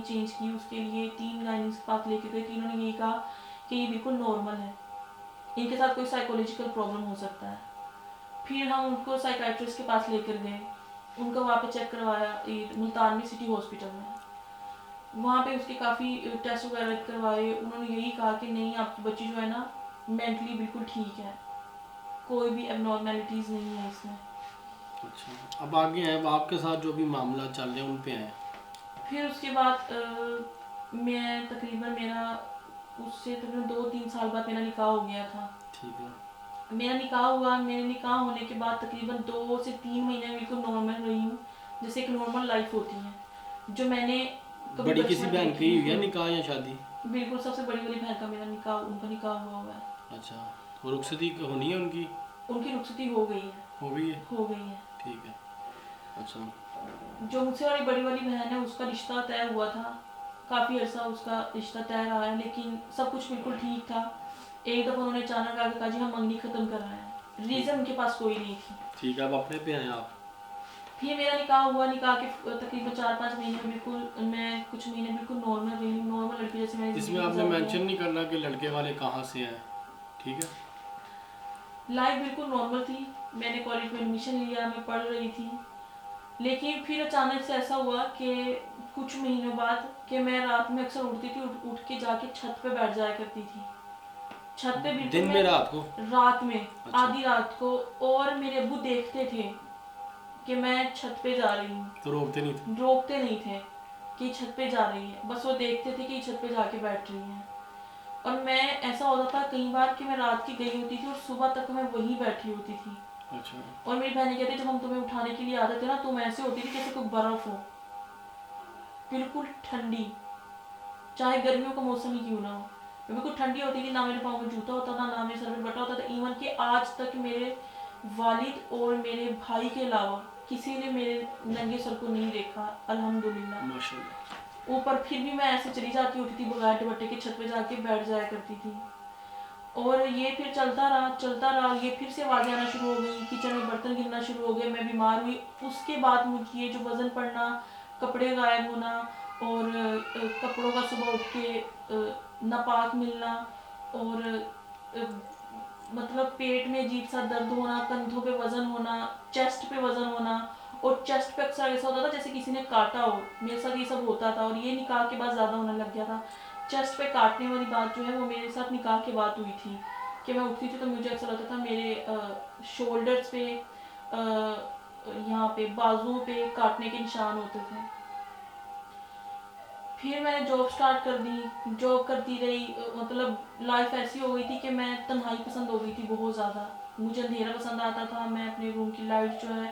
Change کی، اس کے لیے 3 گائنیز کے پاس لے کے گئے، تینوں نے یہی کہا کہ یہ بالکل نارمل ہے، ان کے ساتھ کوئی سائیکولوجیکل پرابلم ہو سکتا ہے۔ پھر ہم ان کو سائیکائٹرسٹ کے پاس لے کر گئے، ان کو وہاں پہ چیک کروایا ملتان میں سٹی ہاسپٹل میں، وہاں پہ اس کے کافی ٹیسٹ وغیرہ کروائے، انہوں نے یہی کہا کہ نہیں آپ کی بچی جو ہے نا مینٹلی بالکل ٹھیک ہے، کوئی بھی اب نارمیلٹیز نہیں ہے اس میں۔ اچھا، اب آگے ہیں، اب آپ کے ساتھ جو بھی معاملہ چل رہے ہیں ان پہ ہیں۔ پھر اس کے بعد میں تقریباً میرا اس سے تقریباً 2-3 سال بعد میرا نکاح ہو گیا تھا۔ ٹھیک ہے، میرا نکاح ہوا، میرے نکاح ہونے کے بعد تقریباً 2 سے 3 مہینے بالکل نارمل رہی ہوں، جیسے ایک نارمل لائف ہوتی ہے جو میں نے کبھی بڑی کسی بچپن بہن کی ہوئی ہے بالکل نکاح یا شادی؟ بالکل سب سے بڑی بہن کا میرا نکاح، ان کا نکاح ہوا ہے۔ اچھا، وہ رخصتی ہونی ہے ان کی رخصتی ہو گئی ہے۔ ہو گئی ہے؟ ہو گئی ہے۔ ٹھیک ہے، اچھا۔ جو مجھ سے بڑی والی بہن ہے اس کا رشتہ طے ہوا تھا، کافی عرصہ اس کا رشتہ طے رہا ہے، لیکن سب کچھ بالکل ٹھیک تھا۔ ایک دفعہ انہوں نے اچانک آ کے کہا جی ہم منگنی ختم کر رہے ہیں، ریزن ان کے پاس کوئی نہیں تھی۔ ٹھیک ہے، اب اپنے پہ ہیں آپ۔ پھر میرا نکاح ہوا، نکاح کے تقریباً 4-5 مہینے میں بالکل میں کچھ مہینے بالکل نارمل رہی ہوں، نارمل لڑکی جیسے میں نے اس زندگی میں آپ نے گزاری ہے۔ مینشن نہیں کرنا کہ لڑکے والے کہاں سے ہیں، ٹھیک ہے؟ لائف بالکل نارمل تھی، میں نے کالج میں ایڈمیشن لیا، میں پڑھ رہی تھی، لیکن پھر اچانک سے ایسا ہوا کہ کچھ مہینوں بعد کہ میں رات میں اکثر اٹھتی تھی، اٹھ کے جا کے چھت پہ بیٹھ جایا کرتی تھی، چھت پہ بالکل دن میں رات کو؟ رات میں اچھا، آدھی رات کو، اور میرے ابو دیکھتے تھے کہ میں چھت پہ جا رہی ہوں، تو روکتے نہیں تھے؟ روکتے نہیں تھے کہ یہ چھت پہ جا رہی ہے، بس وہ دیکھتے تھے کہ یہ چھت پہ جا کے بیٹھ رہی ہیں، اور میں ایسا ہوتا تھا کئی بار کہ میں رات کی گئی ہوتی تھی اور صبح تک میں وہیں بیٹھی ہوتی تھی، اچھا، اور میری بہنیں کہتی جب ہم تمہیں اٹھانے کے لیے آتے تھے نا تم ایسے ہوتی تھی جیسے کوئی برف ہو، بالکل ٹھنڈی، چاہے گرمیوں کا موسم ہی کیوں نہ ہو، بالکل ٹھنڈی ہوتی تھی، نہ میرے پاؤں میں جوتا ہوتا تھا، نہ میرے سر پہ بٹا ہوتا تھا، ایون کہ آج تک میرے والد اور میرے بھائی کے علاوہ کسی نے میرے ننگے سر کو نہیں دیکھا، الحمدللہ۔ ماشاءاللہ۔ اوپر پھر بھی میں ایسے چلی جاتی ہوتی تھی بغیر دوپٹے کے، چھت پہ جا کے بیٹھ جایا کرتی تھی، اور یہ پھر چلتا رہا، یہ پھر سے آوازیں آنا شروع ہو گئی، کچن میں برتن گرنا شروع ہو گئے، میں بیمار ہوئی، اس کے بعد مجھے یہ جو وزن پڑنا، کپڑے غائب ہونا، اور کپڑوں کا صبح اٹھ کے ناپاک ملنا، اور مطلب پیٹ میں عجیب سا درد ہونا، کندھوں پہ وزن ہونا، چیسٹ پہ وزن ہونا، اور چیسٹ پہ اکثر ایسا ہوتا تھا جیسے کسی نے کاٹا ہو، میرے ساتھ یہ سب ہوتا تھا، اور یہ نکاح کے بعد زیادہ ہونے لگ گیا تھا۔ چیسٹ پہ کاٹنے والی بات جو ہے وہ میرے ساتھ نکاح کے بعد ہوئی تھی، کہ میں اٹھتی تھی تو مجھے ایسا لگتا تھا میرے شولڈرز پہ، یہاں پہ بازوؤں پہ کاٹنے کے نشان ہوتے تھے۔ پھر میں نے جاب سٹارٹ کر دی، جاب کرتی رہی، مطلب لائف ایسی ہو گئی تھی کہ میں تنہائی پسند ہو گئی تھی بہت زیادہ، مجھے اندھیرا پسند آتا تھا، میں اپنے روم کی لائٹ جو ہے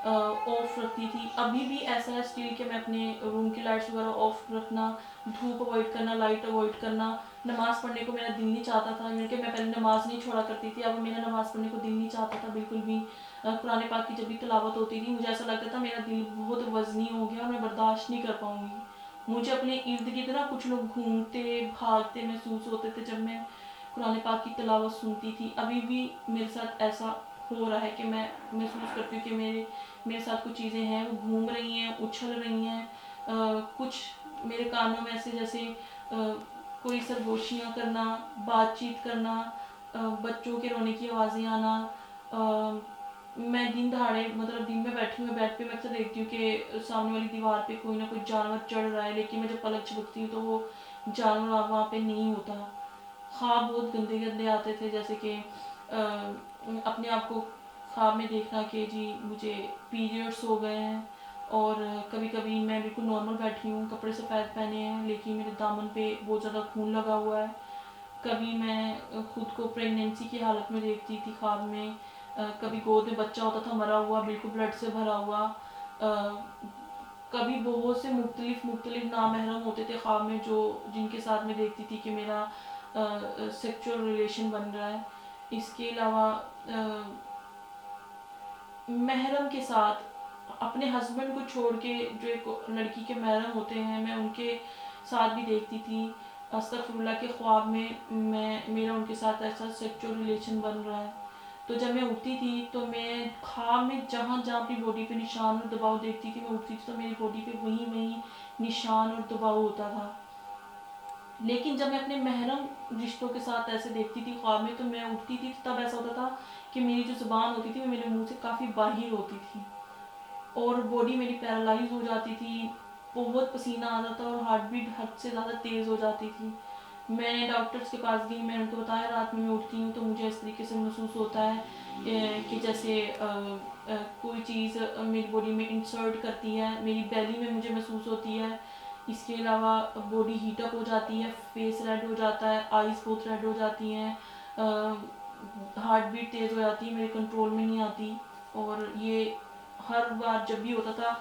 آف رکھتی تھی، ابھی بھی ایسا ہے اسٹل کہ میں اپنے روم کی لائٹس وغیرہ آف رکھنا، دھوپ اوائڈ کرنا، لائٹ اوائڈ کرنا، نماز پڑھنے کو میرا دل نہیں چاہتا تھا، کہ میں پہلے نماز نہیں چھوڑا کرتی تھی، اب میرا نماز پڑھنے کو دل نہیں چاہتا تھا بالکل بھی، قرآن پاک کی جب بھی تلاوت ہوتی تھی مجھے ایسا لگتا تھا میرا دل بہت وزنی ہو گیا اور میں برداشت نہیں کر پاؤں گی، مجھے اپنے ارد گرد نا کچھ لوگ گھومتے بھاگتے محسوس ہوتے تھے جب میں قرآن پاک کی تلاوت سنتی تھی، ابھی بھی میرے ساتھ ایسا ہو رہا ہے کہ میں محسوس کرتی ہوں کہ میرے ساتھ کچھ چیزیں ہیں وہ گھوم رہی ہیں، اچھل رہی ہیں، کچھ میرے کانوں میں ایسے جیسے کوئی سرگوشیاں کرنا، بات چیت کرنا، بچوں کے رونے کی آوازیں آنا، میں دن دہاڑے مطلب دن میں بیٹھی ہوں بیڈ پہ، میں اکثر دیکھتی ہوں کہ سامنے والی دیوار پہ کوئی نہ کوئی جانور چڑھ رہا ہے، لیکن میں جب پلک جھپکتی ہوں تو وہ جانور وہاں پہ نہیں ہوتا، خواب بہت گندے گندے آتے تھے، جیسے کہ اپنے آپ کو خواب میں دیکھنا کہ جی مجھے پیریڈس ہو گئے ہیں، اور کبھی کبھی میں بالکل نارمل بیٹھی ہوں، کپڑے سفید پہنے ہیں لیکن میرے دامن پہ بہت زیادہ خون لگا ہوا ہے، کبھی میں خود کو پریگنینسی کی حالت میں دیکھتی تھی خواب میں، کبھی گود میں بچہ ہوتا تھا مرا ہوا بالکل بلڈ سے بھرا ہوا، کبھی بہت سے مختلف نامحرم ہوتے تھے خواب میں جو جن کے ساتھ میں دیکھتی تھی کہ میرا سیکچول ریلیشن بن رہا ہے، اس کے علاوہ محرم کے ساتھ اپنے ہسبینڈ کو چھوڑ کے جو ایک لڑکی کے محرم ہوتے ہیں میں ان کے ساتھ بھی دیکھتی تھی، استغفر اللہ کے خواب میں میرا ان کے ساتھ ایسا سیکچول ریلیشن بن رہا ہے، تو جب میں اٹھتی تھی تو میں خواب میں جہاں جہاں اپنی باڈی پہ نشان اور دباؤ دیکھتی تھی، میں اٹھتی تھی تو میری باڈی پہ وہیں نشان اور دباؤ ہوتا تھا. لیکن جب میں اپنے محرم رشتوں کے ساتھ ایسے دیکھتی تھی خواب میں، تو میں اٹھتی تھی تب ایسا ہوتا تھا کہ میری جو زبان ہوتی تھی وہ میرے منہ سے کافی باہر ہوتی تھی، اور باڈی میری پیرالائز ہو جاتی تھی، بہت پسینہ آتا تھا اور ہارٹ بیٹ حد سے زیادہ تیز ہو جاتی تھی. میں ڈاکٹرس کے پاس گئی، میں نے ان کو بتایا رات میں اٹھتی ہوں تو مجھے اس طریقے سے محسوس ہوتا ہے کہ جیسے کوئی چیز میری باڈی میں انسرٹ کرتی ہے، میری بیلی میں مجھے محسوس ہوتی ہے. اس کے علاوہ باڈی ہیٹ اپ ہو جاتی ہے، فیس ریڈ ہو جاتا ہے، آئیز بہت ریڈ ہو جاتی ہیں، ہارٹ بیٹ تیز ہو جاتی ہے، میرے کنٹرول میں نہیں آتی. اور یہ ہر بار جب بھی ہوتا تھا